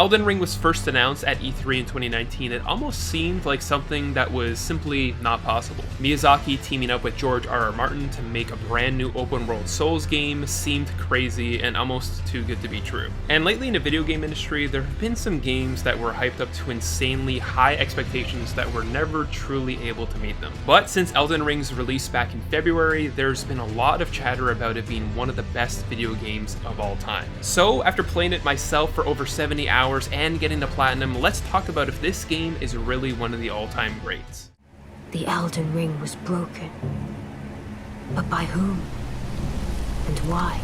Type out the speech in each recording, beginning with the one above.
Elden Ring was first announced at E3 in 2019, it almost seemed like something that was simply not possible. Miyazaki teaming up with George R.R. Martin to make a brand new open world Souls game seemed crazy and almost too good to be true. And lately in the video game industry, there have been some games that were hyped up to insanely high expectations that were never truly able to meet them. But since Elden Ring's release back in February, there's been a lot of chatter about it being one of the best video games of all time. So after playing it myself for over 70 hours and getting the platinum, let's talk about if this game is really one of the all-time greats. The Elden Ring was broken. But by whom? And why?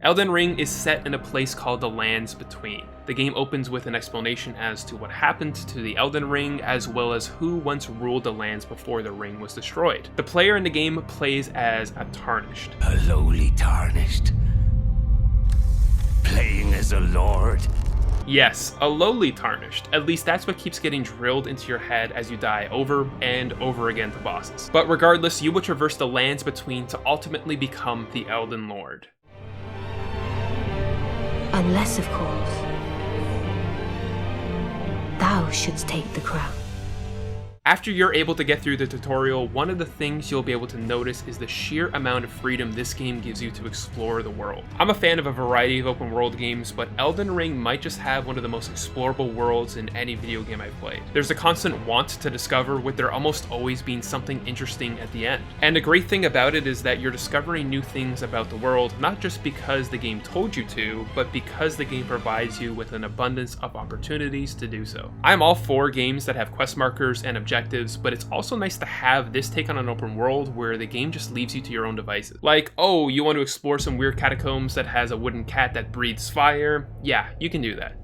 Elden Ring is set in a place called the Lands Between. The game opens with an explanation as to what happened to the Elden Ring, as well as who once ruled the lands before the ring was destroyed. The player in the game plays as a Tarnished. A lowly Tarnished? Playing as a lord? Yes, a lowly Tarnished. At least that's what keeps getting drilled into your head as you die over and over again to bosses. But regardless, you will traverse the Lands Between to ultimately become the Elden Lord. Unless, of course, thou shouldst take the crown. After you're able to get through the tutorial, one of the things you'll be able to notice is the sheer amount of freedom this game gives you to explore the world. I'm a fan of a variety of open world games, but Elden Ring might just have one of the most explorable worlds in any video game I've played. There's a constant want to discover, with there almost always being something interesting at the end. And the great thing about it is that you're discovering new things about the world, not just because the game told you to, but because the game provides you with an abundance of opportunities to do so. I'm all for games that have quest markers and objectives, but it's also nice to have this take on an open world where the game just leaves you to your own devices. Like, oh, you want to explore some weird catacombs that has a wooden cat that breathes fire? Yeah, you can do that.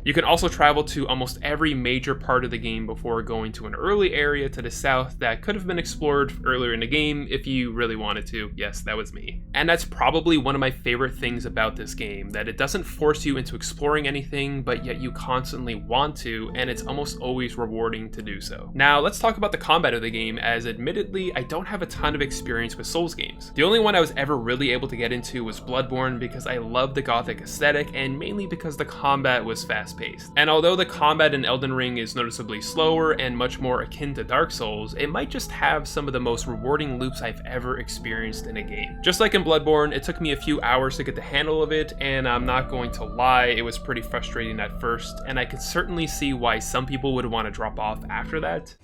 You can also travel to almost every major part of the game before going to an early area to the south that could have been explored earlier in the game if you really wanted to. Yes, that was me. And that's probably one of my favorite things about this game, that it doesn't force you into exploring anything, but yet you constantly want to, and it's almost always rewarding to do so. Now, let's talk about the combat of the game, as admittedly, I don't have a ton of experience with Souls games. The only one I was ever really able to get into was Bloodborne, because I love the gothic aesthetic, and mainly because the combat was fast-paced. And although the combat in Elden Ring is noticeably slower and much more akin to Dark Souls, it might just have some of the most rewarding loops I've ever experienced in a game. Just like in Bloodborne, it took me a few hours to get the handle of it, and I'm not going to lie, it was pretty frustrating at first, and I could certainly see why some people would want to drop off after that.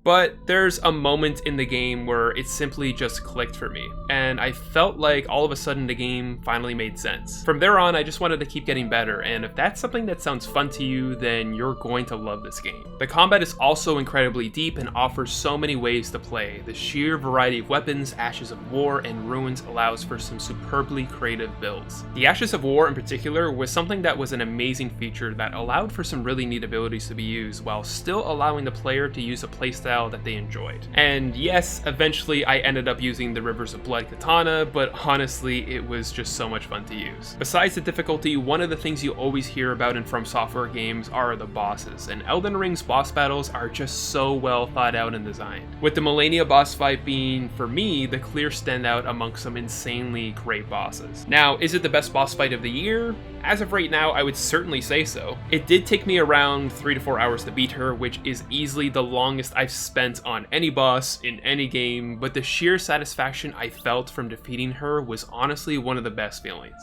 But there's a moment in the game where it simply just clicked for me, and I felt like all of a sudden the game finally made sense. From there on, I just wanted to keep getting better, and if that's something that sounds fun to you, then you're going to love this game. The combat is also incredibly deep and offers so many ways to play. The sheer variety of weapons, Ashes of War, and Ruins allows for some superbly creative builds. The Ashes of War in particular was something that was an amazing feature that allowed for some really neat abilities to be used, while still allowing the player to use a playstyle that they enjoyed. And yes, eventually I ended up using the Rivers of Blood katana, but honestly, it was just so much fun to use. Besides the difficulty, one of the things you always hear about in From Software games are the bosses, and Elden Ring's boss battles are just so well thought out and designed. With the Malenia boss fight being, for me, the clear standout amongst some insanely great bosses. Now, is it the best boss fight of the year? As of right now, I would certainly say so. It did take me around 3 to 4 hours to beat her, which is easily the longest I've spent on any boss in any game, but the sheer satisfaction I felt from defeating her was honestly one of the best feelings.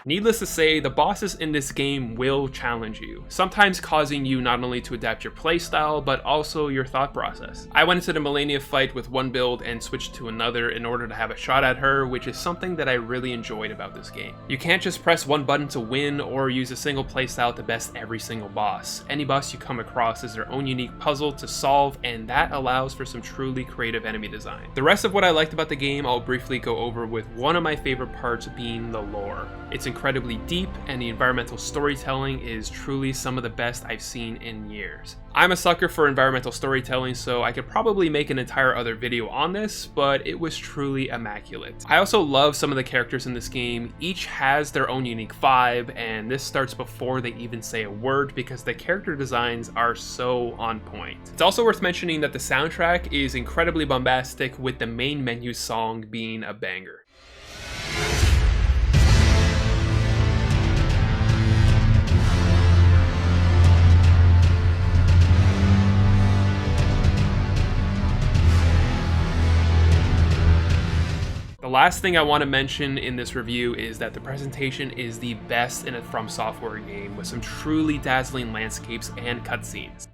Needless to say, the bosses in this game will challenge you, sometimes causing you not only to adapt your playstyle, but also your thought process. I went into the Malenia fight with one build and switched to another in order to have a shot at her, which is something that I really enjoyed about this game. You can't just press one button to win or use a single playstyle to best every single boss. Any boss you come across is their own unique puzzle to solve, and that allows for some truly creative enemy design. The rest of what I liked about the game I'll briefly go over, with one of my favorite parts being the lore. It's incredibly deep, and the environmental storytelling is truly some of the best I've seen in years. I'm a sucker for environmental storytelling, so I could probably make an entire other video on this, but it was truly immaculate. I also love some of the characters in this game. Each has their own unique vibe, and this starts before they even say a word because the character designs are so on point. It's also worth mentioning that the soundtrack is incredibly bombastic, with the main menu song being a banger. The last thing I want to mention in this review is that the presentation is the best in a From Software game, with some truly dazzling landscapes and cutscenes.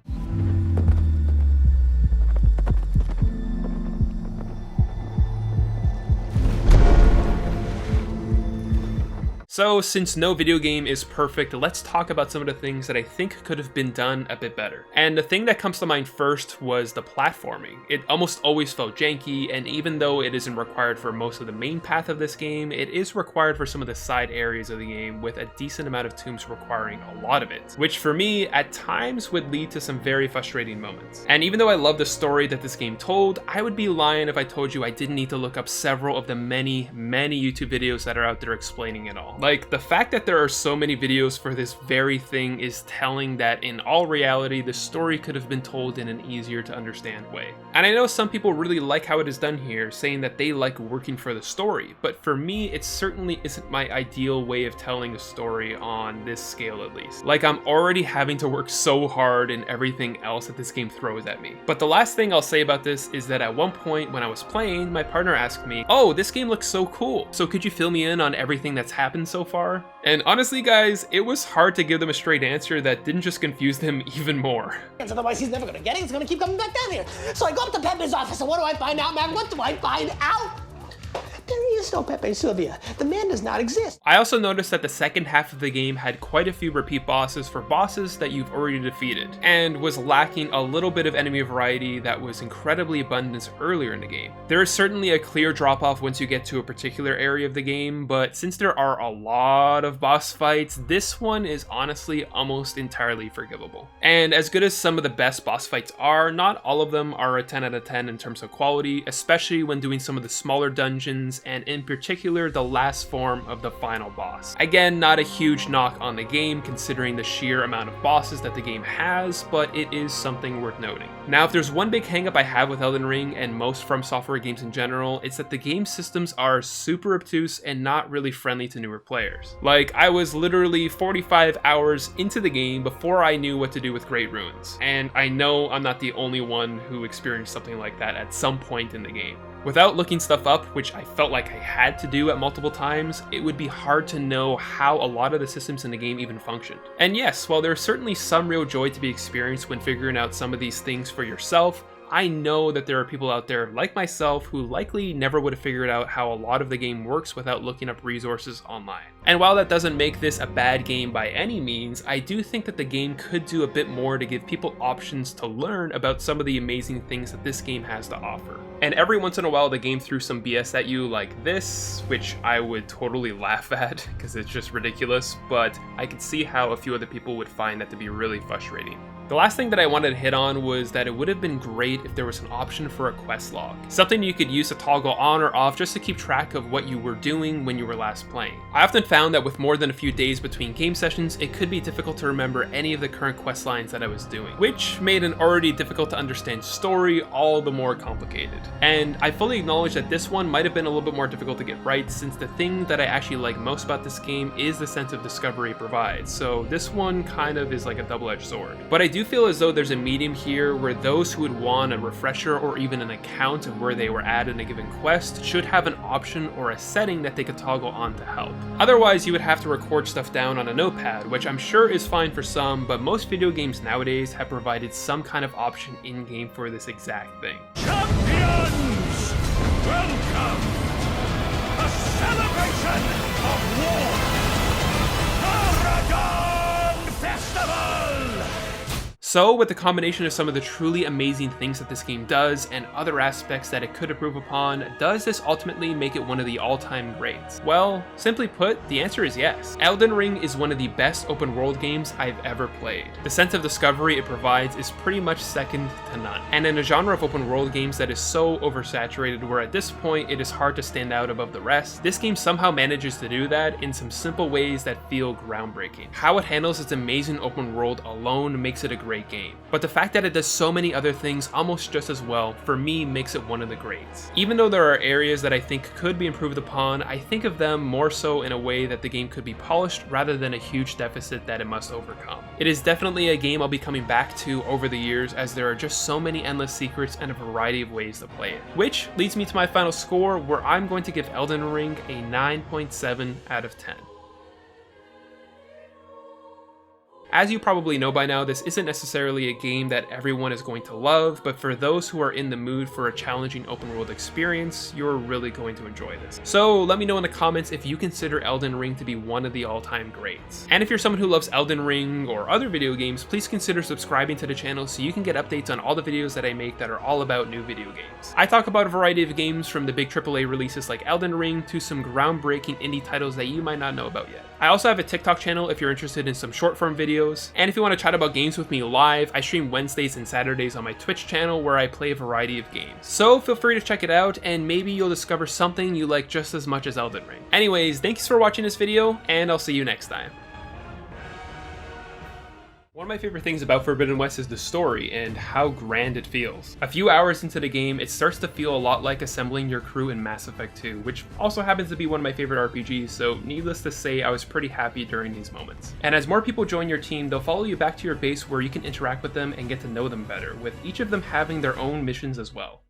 So, since no video game is perfect, let's talk about some of the things that I think could have been done a bit better. And the thing that comes to mind first was the platforming. It almost always felt janky, and even though it isn't required for most of the main path of this game, it is required for some of the side areas of the game, with a decent amount of tombs requiring a lot of it, which for me, at times would lead to some very frustrating moments. And even though I love the story that this game told, I would be lying if I told you I didn't need to look up several of the many YouTube videos that are out there explaining it all. Like, the fact that there are so many videos for this very thing is telling that in all reality, the story could have been told in an easier to understand way. And I know some people really like how it is done here, saying that they like working for the story, but for me, it certainly isn't my ideal way of telling a story on this scale at least. Like, I'm already having to work so hard in everything else that this game throws at me. But the last thing I'll say about this is that at one point when I was playing, my partner asked me, "Oh, this game looks so cool, so could you fill me in on everything that's happened so far?" And honestly, guys, it was hard to give them a straight answer that didn't just confuse them even more. Otherwise, he's never gonna get it. He's gonna keep coming back down here. So I go up to Pepe's office, and what do I find out, man? What do I find out? There is no Pepe Sylvia. The man does not exist. I also noticed that the second half of the game had quite a few repeat bosses for bosses that you've already defeated, and was lacking a little bit of enemy variety that was incredibly abundant earlier in the game. There is certainly a clear drop-off once you get to a particular area of the game, but since there are a lot of boss fights, this one is honestly almost entirely forgivable. And as good as some of the best boss fights are, not all of them are a 10 out of 10 in terms of quality, especially when doing some of the smaller dungeons, and in particular the last form of the final boss. Again, not a huge knock on the game considering the sheer amount of bosses that the game has, but it is something worth noting. Now, if there's one big hangup I have with Elden Ring and most From Software games in general, it's that the game systems are super obtuse and not really friendly to newer players. Like, I was literally 45 hours into the game before I knew what to do with Great Runes, and I know I'm not the only one who experienced something like that at some point in the game. Without looking stuff up, which I felt like I had to do at multiple times, it would be hard to know how a lot of the systems in the game even functioned. And yes, while there's certainly some real joy to be experienced when figuring out some of these things for yourself, I know that there are people out there like myself who likely never would have figured out how a lot of the game works without looking up resources online. And while that doesn't make this a bad game by any means, I do think that the game could do a bit more to give people options to learn about some of the amazing things that this game has to offer. And every once in a while the game threw some BS at you like this, which I would totally laugh at because it's just ridiculous, but I could see how a few other people would find that to be really frustrating. The last thing that I wanted to hit on was that it would have been great if there was an option for a quest log. Something you could use to toggle on or off just to keep track of what you were doing when you were last playing. I often found that with more than a few days between game sessions, it could be difficult to remember any of the current quest lines that I was doing, which made an already difficult to understand story all the more complicated. And I fully acknowledge that this one might have been a little bit more difficult to get right, since the thing that I actually like most about this game is the sense of discovery it provides, so this one kind of is like a double-edged sword. But I do feel as though there's a medium here where those who would want a refresher or even an account of where they were at in a given quest should have an option or a setting that they could toggle on to help. Otherwise, you would have to record stuff down on a notepad, which I'm sure is fine for some, but most video games nowadays have provided some kind of option in-game for this exact thing. Champions! Welcome! A celebration of war! Paragon Festival! So with the combination of some of the truly amazing things that this game does and other aspects that it could improve upon, does this ultimately make it one of the all-time greats? Well, simply put, the answer is yes. Elden Ring is one of the best open world games I've ever played. The sense of discovery it provides is pretty much second to none. And in a genre of open world games that is so oversaturated where at this point it is hard to stand out above the rest, this game somehow manages to do that in some simple ways that feel groundbreaking. How it handles its amazing open world alone makes it a great game, but the fact that it does so many other things almost just as well, for me, makes it one of the greats. Even though there are areas that I think could be improved upon, I think of them more so in a way that the game could be polished rather than a huge deficit that it must overcome. It is definitely a game I'll be coming back to over the years, as there are just so many endless secrets and a variety of ways to play it. Which leads me to my final score, where I'm going to give Elden Ring a 9.7 out of 10. As you probably know by now, this isn't necessarily a game that everyone is going to love, but for those who are in the mood for a challenging open world experience, you're really going to enjoy this. So let me know in the comments if you consider Elden Ring to be one of the all-time greats. And if you're someone who loves Elden Ring or other video games, please consider subscribing to the channel so you can get updates on all the videos that I make that are all about new video games. I talk about a variety of games, from the big AAA releases like Elden Ring to some groundbreaking indie titles that you might not know about yet. I also have a TikTok channel if you're interested in some short form videos. And if you want to chat about games with me live, I stream Wednesdays and Saturdays on my Twitch channel where I play a variety of games. So feel free to check it out and maybe you'll discover something you like just as much as Elden Ring. Anyways, thanks for watching this video and I'll see you next time. One of my favorite things about Forbidden West is the story and how grand it feels. A few hours into the game, it starts to feel a lot like assembling your crew in Mass Effect 2, which also happens to be one of my favorite RPGs, so needless to say, I was pretty happy during these moments. And as more people join your team, they'll follow you back to your base where you can interact with them and get to know them better, with each of them having their own missions as well.